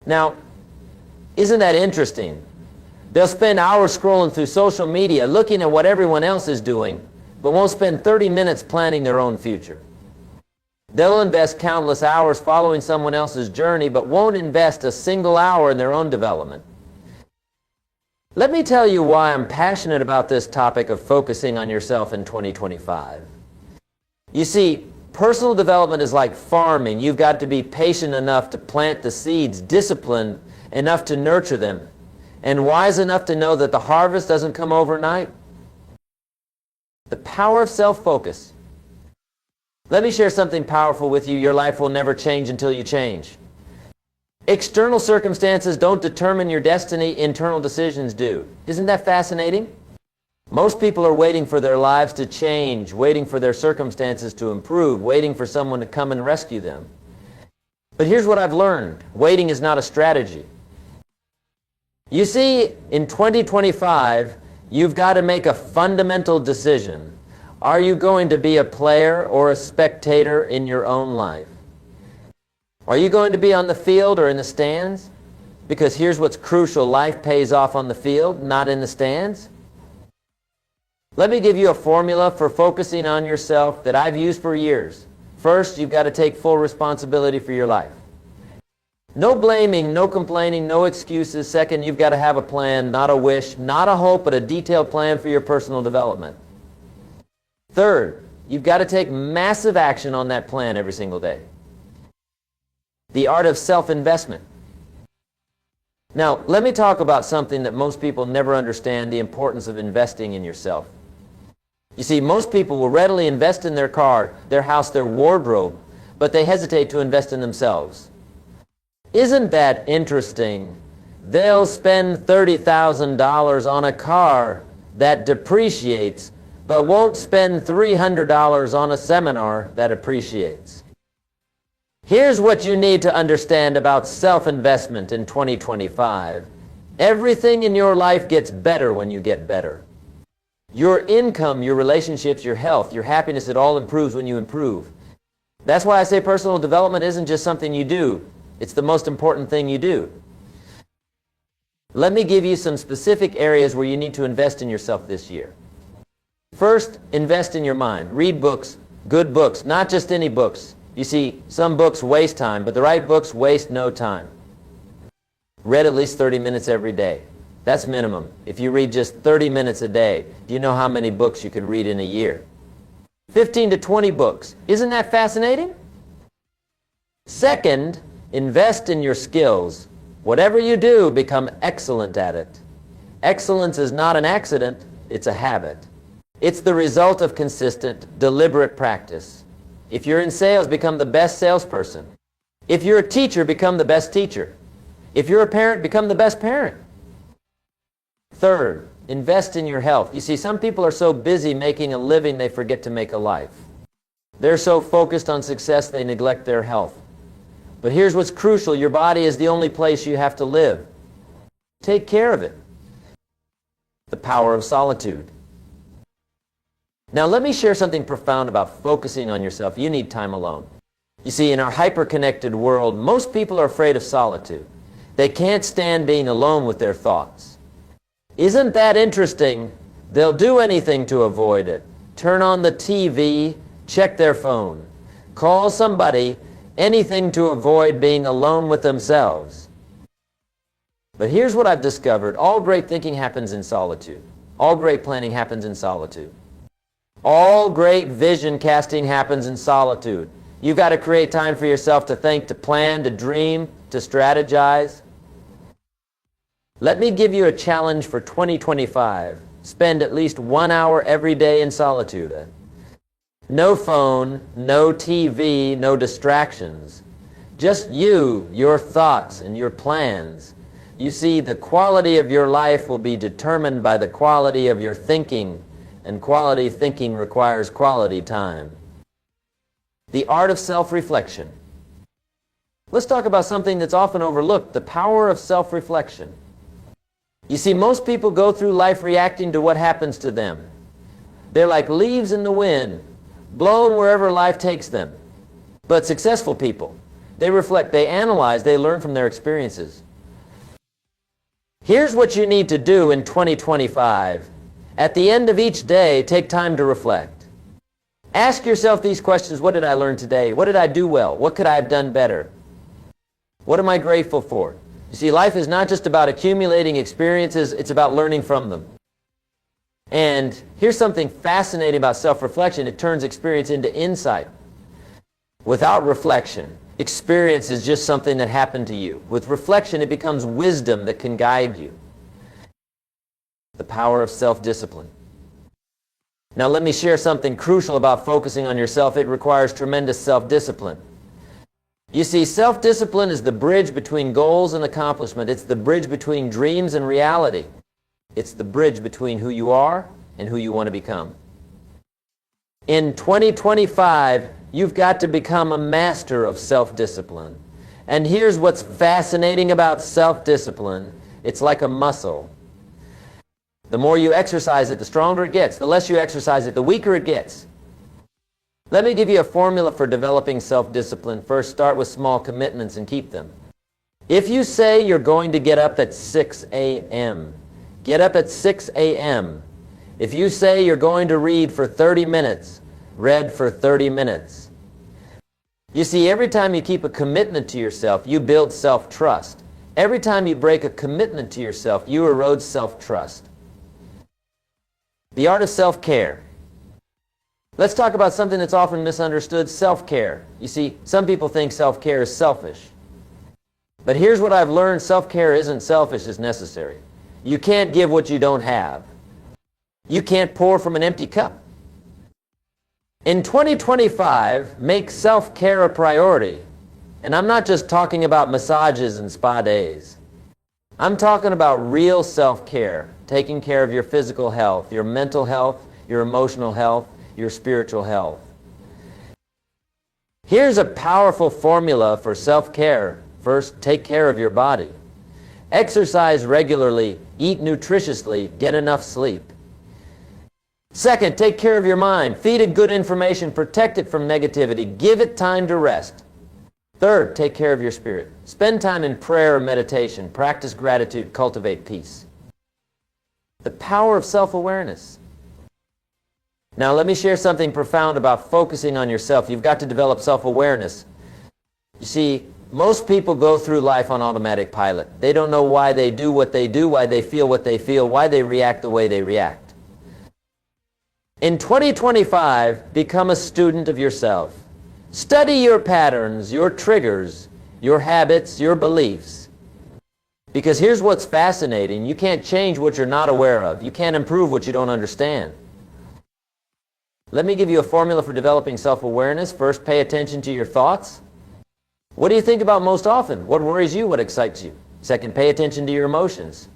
Now, isn't that interesting? They'll spend hours scrolling through social media looking at what everyone else is doing, but won't spend 30 minutes planning their own future. They'll invest countless hours following someone else's journey, but won't invest a single hour in their own development. Let me tell you why I'm passionate about this topic of focusing on yourself in 2025. You see, personal development is like farming. You've got to be patient enough to plant the seeds, disciplined enough to nurture them, and wise enough to know that the harvest doesn't come overnight. The power of self-focus. Let me share something powerful with you. Your life will never change until you change. External circumstances don't determine your destiny, internal decisions do. Isn't that fascinating? Most people are waiting for their lives to change, waiting for their circumstances to improve, waiting for someone to come and rescue them. But here's what I've learned. Waiting is not a strategy. You see, in 2025, you've got to make a fundamental decision. Are you going to be a player or a spectator in your own life? Are you going to be on the field or in the stands? Because here's what's crucial. Life pays off on the field, not in the stands. Let me give you a formula for focusing on yourself that I've used for years. First, you've got to take full responsibility for your life. No blaming, no complaining, no excuses. Second, you've got to have a plan, not a wish, not a hope, but a detailed plan for your personal development. Third, you've got to take massive action on that plan every single day. The art of self-investment. Now, let me talk about something that most people never understand, the importance of investing in yourself. You see, most people will readily invest in their car, their house, their wardrobe, but they hesitate to invest in themselves. Isn't that interesting? They'll spend $30,000 on a car that depreciates, but won't spend $300 on a seminar that appreciates. Here's what you need to understand about self-investment in 2025. Everything in your life gets better when you get better. Your income, your relationships, your health, your happiness, it all improves when you improve. That's why I say personal development isn't just something you do. It's the most important thing you do. Let me give you some specific areas where you need to invest in yourself this year. First, invest in your mind. Read books, good books, not just any books. You see, some books waste time, but the right books waste no time. Read at least 30 minutes every day. That's minimum. If you read just 30 minutes a day, do you know how many books you could read in a year? 15 to 20 books. Isn't that fascinating? Second, invest in your skills. Whatever you do, become excellent at it. Excellence is not an accident, it's a habit. It's the result of consistent, deliberate practice. If you're in sales, become the best salesperson. If you're a teacher, become the best teacher. If you're a parent, become the best parent. Third, invest in your health. You see, some people are so busy making a living, they forget to make a life. They're so focused on success, they neglect their health. But here's what's crucial. Your body is the only place you have to live. Take care of it. The power of solitude. Now let me share something profound about focusing on yourself. You need time alone. You see, in our hyper-connected world, most people are afraid of solitude. They can't stand being alone with their thoughts. Isn't that interesting? They'll do anything to avoid it. Turn on the TV, check their phone, call somebody, anything to avoid being alone with themselves. But here's what I've discovered. All great thinking happens in solitude. All great planning happens in solitude. All great vision casting happens in solitude. You've got to create time for yourself to think, to plan, to dream, to strategize. Let me give you a challenge for 2025. Spend at least 1 hour every day in solitude. No phone, no TV, no distractions. Just you, your thoughts, and your plans. You see, the quality of your life will be determined by the quality of your thinking, and quality thinking requires quality time. The art of self-reflection. Let's talk about something that's often overlooked, the power of self-reflection. You see, most people go through life reacting to what happens to them. They're like leaves in the wind, blown wherever life takes them. But successful people, They reflect, they analyze, they learn from their experiences. Here's what you need to do in 2025. At the end of each day, take time to reflect. Ask yourself these questions. What did I learn today? What did I do well? What could I have done better? What am I grateful for? You see, life is not just about accumulating experiences, it's about learning from them. And here's something fascinating about self-reflection. It turns experience into insight. Without reflection, experience is just something that happened to you. With reflection, it becomes wisdom that can guide you. The power of self-discipline. Now let me share something crucial about focusing on yourself. It requires tremendous self-discipline. You see, self-discipline is the bridge between goals and accomplishment. It's the bridge between dreams and reality. It's the bridge between who you are and who you want to become. In 2025, you've got to become a master of self-discipline. And here's what's fascinating about self-discipline. It's like a muscle. The more you exercise it, the stronger it gets. The less you exercise it, the weaker it gets. Let me give you a formula for developing self-discipline. First, start with small commitments and keep them. If you say you're going to get up at 6 a.m., get up at 6 a.m. If you say you're going to read for 30 minutes, read for 30 minutes. You see, every time you keep a commitment to yourself, you build self-trust. Every time you break a commitment to yourself, you erode self-trust. The art of self-care. Let's talk about something that's often misunderstood, self-care. You see, some people think self-care is selfish. But here's what I've learned, self-care isn't selfish, it's necessary. You can't give what you don't have. You can't pour from an empty cup. In 2025, make self-care a priority. And I'm not just talking about massages and spa days. I'm talking about real self-care, taking care of your physical health, your mental health, your emotional health, your spiritual health. Here's a powerful formula for self-care. First, take care of your body. Exercise regularly, eat nutritiously, get enough sleep. Second, take care of your mind. Feed it good information, protect it from negativity, give it time to rest. Third, take care of your spirit. Spend time in prayer or meditation, practice gratitude, cultivate peace. The power of self-awareness. Now let me share something profound about focusing on yourself. You've got to develop self-awareness. You see, most people go through life on automatic pilot. They don't know why they do what they do, why they feel what they feel, why they react the way they react. In 2025, become a student of yourself. Study your patterns, your triggers, your habits, your beliefs. Because here's what's fascinating. You can't change what you're not aware of. You can't improve what you don't understand. Let me give you a formula for developing self-awareness. First, pay attention to your thoughts. What do you think about most often? What worries you? What excites you? Second, pay attention to your emotions.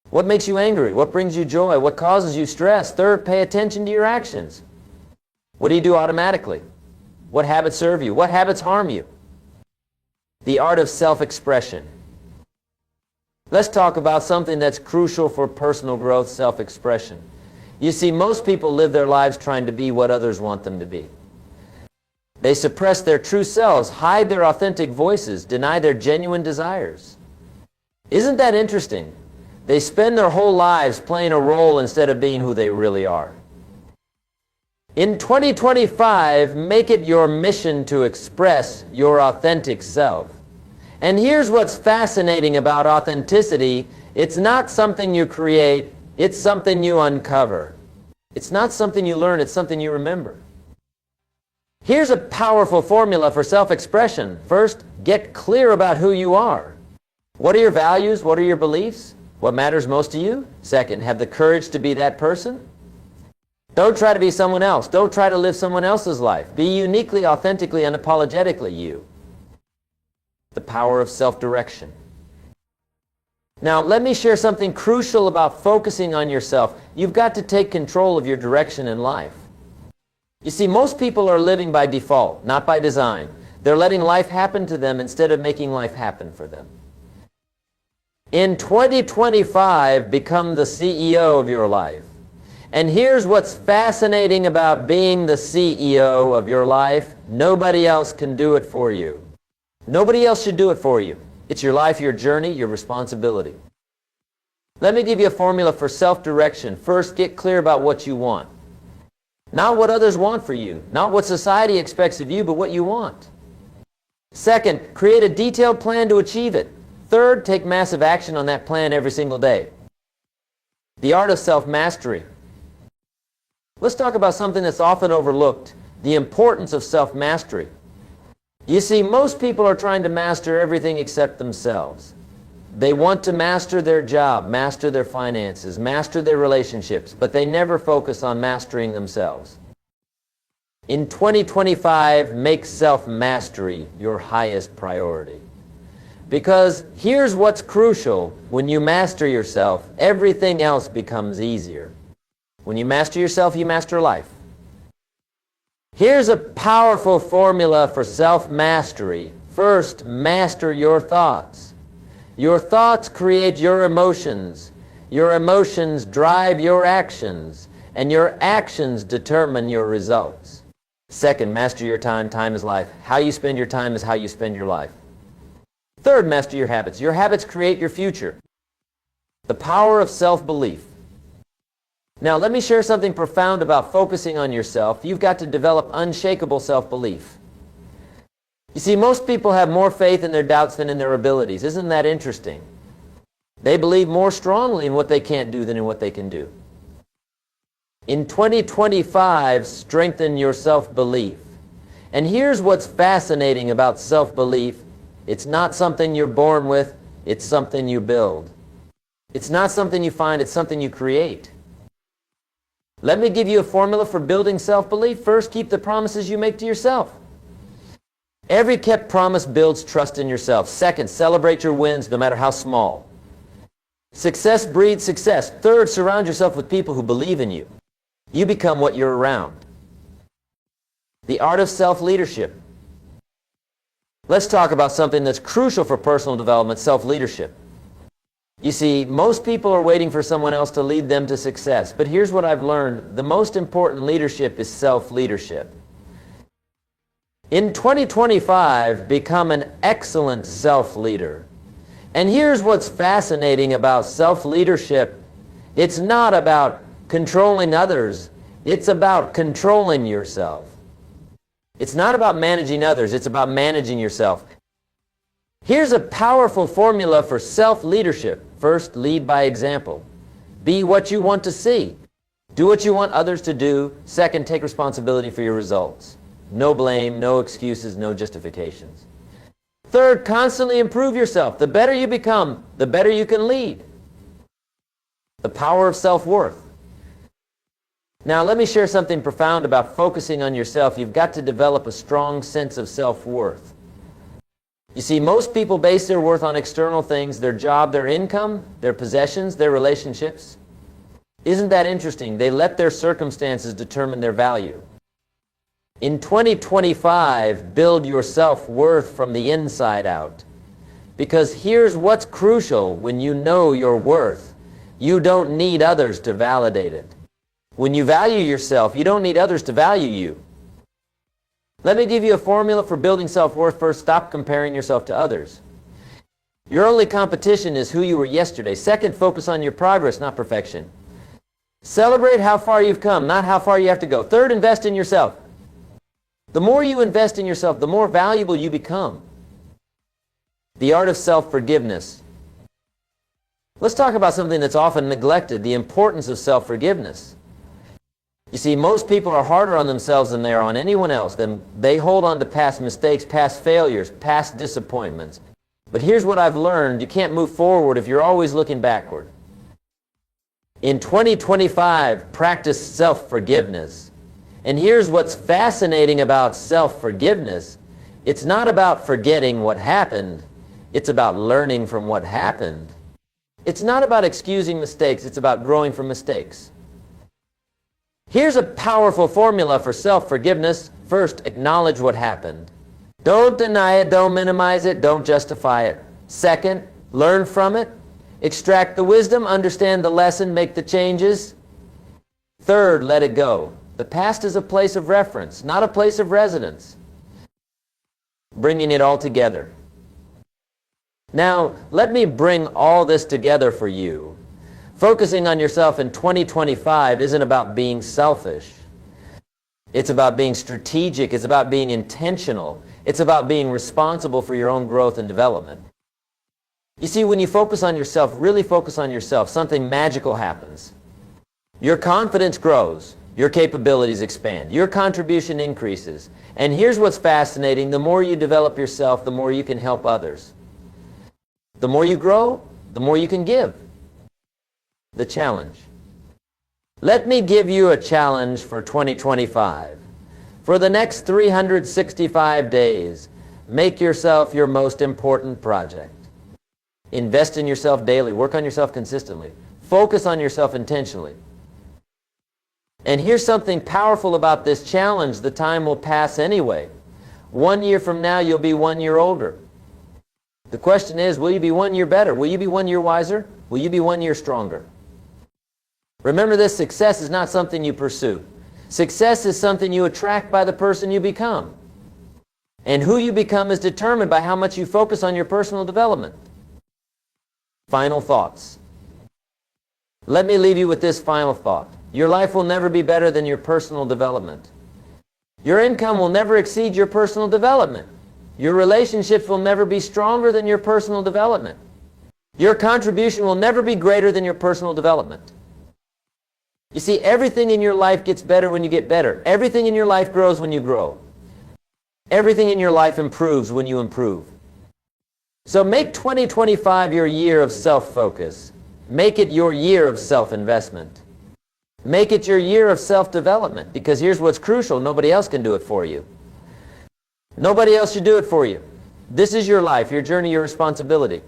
What makes you angry? What brings you joy? What causes you stress? Third, pay attention to your actions. What do you do automatically? What habits serve you? What habits harm you? The art of self-expression. Let's talk about something that's crucial for personal growth, self-expression. You see, most people live their lives trying to be what others want them to be. They suppress their true selves, hide their authentic voices, deny their genuine desires. Isn't that interesting? They spend their whole lives playing a role instead of being who they really are. In 2025, make it your mission to express your authentic self. And here's what's fascinating about authenticity. It's not something you create, it's something you uncover. It's not something you learn, it's something you remember. Here's a powerful formula for self-expression. First, get clear about who you are. What are your values? What are your beliefs? What matters most to you? Second, have the courage to be that person. Don't try to be someone else. Don't try to live someone else's life. Be uniquely, authentically, and unapologetically you. The power of self-direction. Now, let me share something crucial about focusing on yourself. You've got to take control of your direction in life. You see, most people are living by default, not by design. They're letting life happen to them instead of making life happen for them. In 2025, become the CEO of your life. And here's what's fascinating about being the CEO of your life. Nobody else can do it for you. Nobody else should do it for you. It's your life, your journey, your responsibility. Let me give you a formula for self-direction. First, get clear about what you want. Not what others want for you, not what society expects of you, but what you want. Second, create a detailed plan to achieve it. Third, take massive action on that plan every single day. The art of self-mastery. Let's talk about something that's often overlooked, the importance of self-mastery. You see, most people are trying to master everything except themselves. They want to master their job, master their finances, master their relationships, but they never focus on mastering themselves. In 2025, make self-mastery your highest priority. Because here's what's crucial: when you master yourself, everything else becomes easier. When you master yourself, you master life. Here's a powerful formula for self-mastery. First, master your thoughts. Your thoughts create your emotions. Your emotions drive your actions. And your actions determine your results. Second, master your time. Time is life. How you spend your time is how you spend your life. Third, master your habits. Your habits create your future. The power of self-belief. Now, let me share something profound about focusing on yourself. You've got to develop unshakable self-belief. You see, most people have more faith in their doubts than in their abilities. Isn't that interesting? They believe more strongly in what they can't do than in what they can do. In 2025, strengthen your self-belief. And here's what's fascinating about self-belief. It's not something you're born with, it's something you build. It's not something you find, it's something you create. Let me give you a formula for building self-belief. First, keep the promises you make to yourself. Every kept promise builds trust in yourself. Second, celebrate your wins, no matter how small. Success breeds success. Third, surround yourself with people who believe in you. You become what you're around. The art of self-leadership. Let's talk about something that's crucial for personal development, self-leadership. You see, most people are waiting for someone else to lead them to success. But here's what I've learned. The most important leadership is self-leadership. In 2025, become an excellent self-leader. And here's what's fascinating about self-leadership. It's not about controlling others. It's about controlling yourself. It's not about managing others. It's about managing yourself. Here's a powerful formula for self-leadership. First, lead by example. Be what you want to see. Do what you want others to do. Second, take responsibility for your results. No blame, no excuses, no justifications. Third, constantly improve yourself. The better you become, the better you can lead. The power of self-worth. Now, let me share something profound about focusing on yourself. You've got to develop a strong sense of self-worth. You see, most people base their worth on external things, their job, their income, their possessions, their relationships. Isn't that interesting? They let their circumstances determine their value. In 2025, build your self-worth from the inside out. Because here's what's crucial: when you know your worth, you don't need others to validate it. When you value yourself, you don't need others to value you. Let me give you a formula for building self-worth. First, stop comparing yourself to others. Your only competition is who you were yesterday. Second, focus on your progress, not perfection. Celebrate how far you've come, not how far you have to go. Third, invest in yourself. The more you invest in yourself, the more valuable you become. The art of self-forgiveness. Let's talk about something that's often neglected, the importance of self-forgiveness. You see, most people are harder on themselves than they are on anyone else. They hold on to past mistakes, past failures, past disappointments. But here's what I've learned: you can't move forward if you're always looking backward. In 2025, practice self-forgiveness. And here's what's fascinating about self-forgiveness. It's not about forgetting what happened. It's about learning from what happened. It's not about excusing mistakes. It's about growing from mistakes. Here's a powerful formula for self-forgiveness. First, acknowledge what happened. Don't deny it, don't minimize it, don't justify it. Second, learn from it. Extract the wisdom, understand the lesson, make the changes. Third, let it go. The past is a place of reference, not a place of residence. bringing it all together. Now, let me bring all this together for you. Focusing on yourself in 2025 isn't about being selfish. It's about being strategic. It's about being intentional. It's about being responsible for your own growth and development. You see, when you focus on yourself, really focus on yourself, something magical happens. Your confidence grows. Your capabilities expand. Your contribution increases. And here's what's fascinating. The more you develop yourself, the more you can help others. The more you grow, the more you can give. The challenge. Let me give you a challenge for 2025. For the next 365 days, make yourself your most important project. Invest in yourself daily. Work on yourself consistently. Focus on yourself intentionally. And here's something powerful about this challenge. The time will pass anyway. 1 year from now, you'll be 1 year older. The question is, will you be 1 year better? Will you be 1 year wiser? Will you be 1 year stronger? Remember this, success is not something you pursue. Success is something you attract by the person you become. And who you become is determined by how much you focus on your personal development. Final thoughts. Let me leave you with this final thought. Your life will never be better than your personal development. Your income will never exceed your personal development. Your relationships will never be stronger than your personal development. Your contribution will never be greater than your personal development. You see, everything in your life gets better when you get better. Everything in your life grows when you grow. Everything in your life improves when you improve. So make 2025 your year of self-focus. Make it your year of self-investment. Make it your year of self-development, because here's what's crucial. Nobody else can do it for you. Nobody else should do it for you. This is your life, your journey, your responsibility.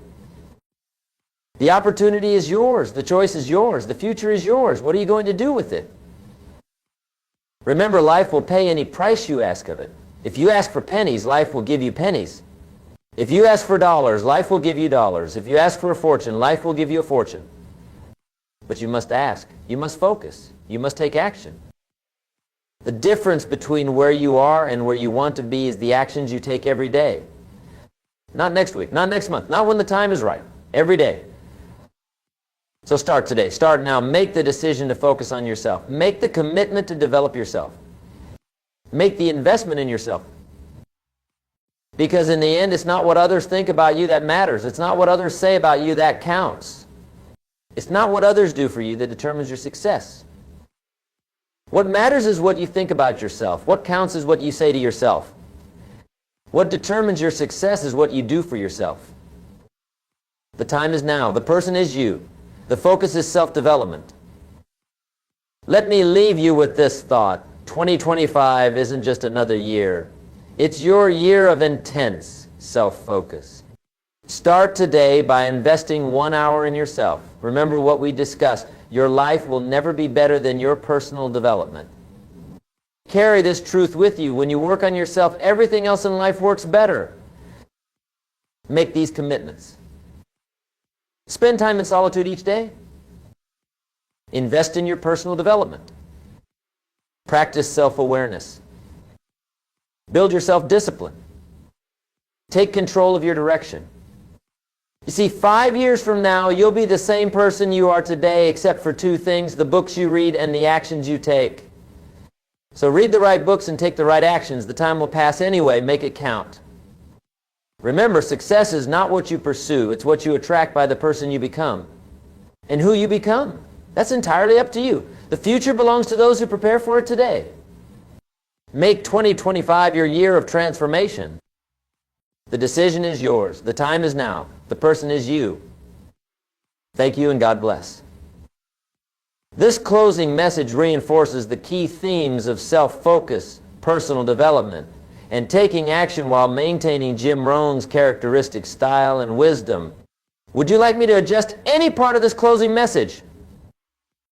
The opportunity is yours. The choice is yours. The future is yours. What are you going to do with it? Remember, life will pay any price you ask of it. If you ask for pennies, life will give you pennies. If you ask for dollars, life will give you dollars. If you ask for a fortune, life will give you a fortune. But you must ask. You must focus. You must take action. The difference between where you are and where you want to be is the actions you take every day. Not next week, not next month, not when the time is right. Every day. So start today. Start now. Make the decision to focus on yourself. Make the commitment to develop yourself. Make the investment in yourself. Because in the end, it's not what others think about you that matters. It's not what others say about you that counts. It's not what others do for you that determines your success. What matters is what you think about yourself. What counts is what you say to yourself. What determines your success is what you do for yourself. The time is now. The person is you. The focus is self-development. Let me leave you with this thought. 2025 isn't just another year. It's your year of intense self-focus. Start today by investing 1 hour in yourself. Remember what we discussed. Your life will never be better than your personal development. Carry this truth with you. When you work on yourself, everything else in life works better. Make these commitments. Spend time in solitude each day. Invest in your personal development. Practice self-awareness. Build your self-discipline. Take control of your direction. You see, 5 years from now, you'll be the same person you are today, except for two things: the books you read and the actions you take. So read the right books and take the right actions. The time will pass anyway. Make it count. Remember, success is not what you pursue. It's what you attract by the person you become. And who you become, that's entirely up to you. The future belongs to those who prepare for it today. Make 2025 your year of transformation. The decision is yours. The time is now. The person is you. Thank you and God bless. This closing message reinforces the key themes of self-focus, personal development, and taking action while maintaining Jim Rohn's characteristic style and wisdom. Would you like me to adjust any part of this closing message?